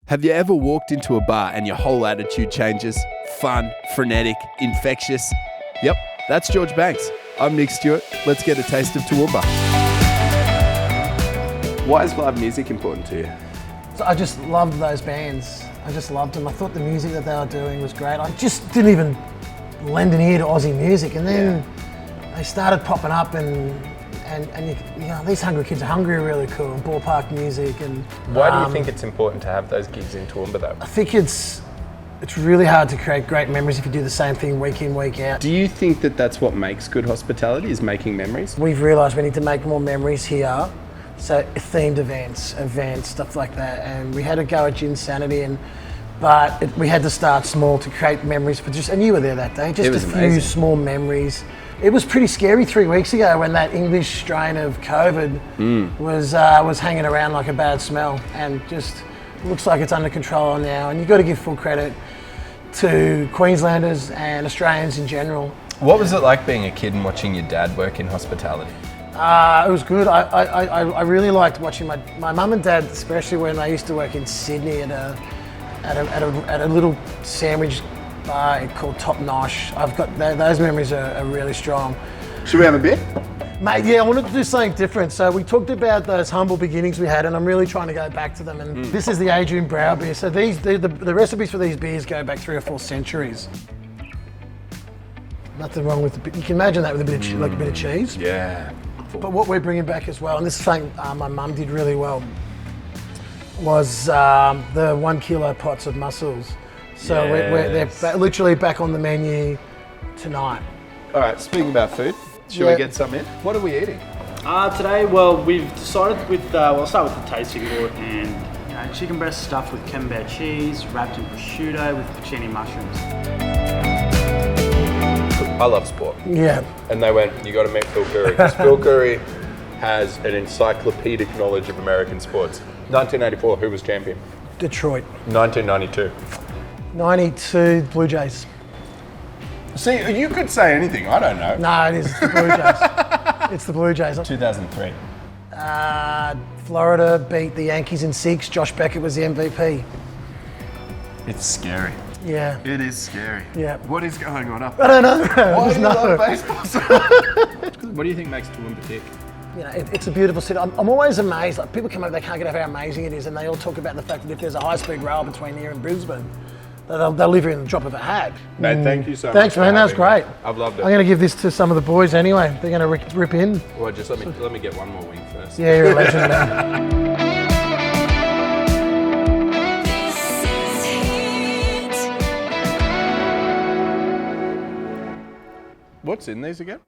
Have you ever walked into a bar and your whole attitude changes? Fun, frenetic, infectious? Yep, that's George Banks. I'm Nick Stewart. Let's get a taste of Toowoomba. Why is live music important to you? So I just loved those bands. I just loved them. I thought the music that they were doing was great. I just didn't even lend an ear to Aussie music, and then they started popping up, and you know, these hungry kids are hungry are really cool, and ballpark music. And why do you think it's important to have those gigs in Toowoomba though? I think it's really hard to create great memories if you do the same thing week in, week out. Do you think that that's what makes good hospitality, is making memories? We've realised we need to make more memories here. So themed events, stuff like that. And we had a go at Gin Sanity, but we had to start small to create memories for and you were there that day, just a few small memories. It was pretty scary 3 weeks ago when that English strain of COVID was hanging around like a bad smell, and just looks like it's under control now. And you've got to give full credit to Queenslanders and Australians in general. What was it like being a kid and watching your dad work in hospitality? It was good. I really liked watching my mum and dad, especially when they used to work in Sydney at a little sandwich bar called Top Nosh. I've got those memories are really strong. Should we have a beer? Mate, yeah, I wanted to do something different. So we talked about those humble beginnings we had, and I'm really trying to go back to them. And this is the Adrian Brow beer. So the recipes for these beers go back 3 or 4 centuries. Nothing wrong with you can imagine that with a bit of cheese. Yeah. But what we're bringing back as well, and this is something my mum did really well, was the 1 kilo pots of mussels. So they're literally back on the menu tonight. All right, speaking about food, should we get some in? What are we eating? Today, well, we've decided with, I'll start with the tasting board, and chicken breast stuffed with camembert cheese, wrapped in prosciutto with porcini mushrooms. I love sport. Yeah. And they went, you got to meet Phil Curry. Because Phil Curry has an encyclopedic knowledge of American sports. 1984, who was champion? Detroit. 1992. 92, Blue Jays. See, you could say anything. I don't know. No, it is. It's the Blue Jays. It's the Blue Jays. 2003. Florida beat the Yankees in 6. Josh Beckett was the MVP. It's scary. Yeah. It is scary. Yeah. What is going on up I don't know. Why do you love baseball? What do you think makes Toowoomba tick? You know, it's a beautiful city. I'm always amazed. Like, people come over, they can't get over how amazing it is, and they all talk about the fact that if there's a high-speed rail between here and Brisbane, they'll live here in the drop of a hat. Mate, thank you so much. Thanks, man. That was great. I've loved it. I'm going to give this to some of the boys anyway. They're going to rip in. Well, just let me get one more wing first. Yeah, you're a legend, man. What's in these again?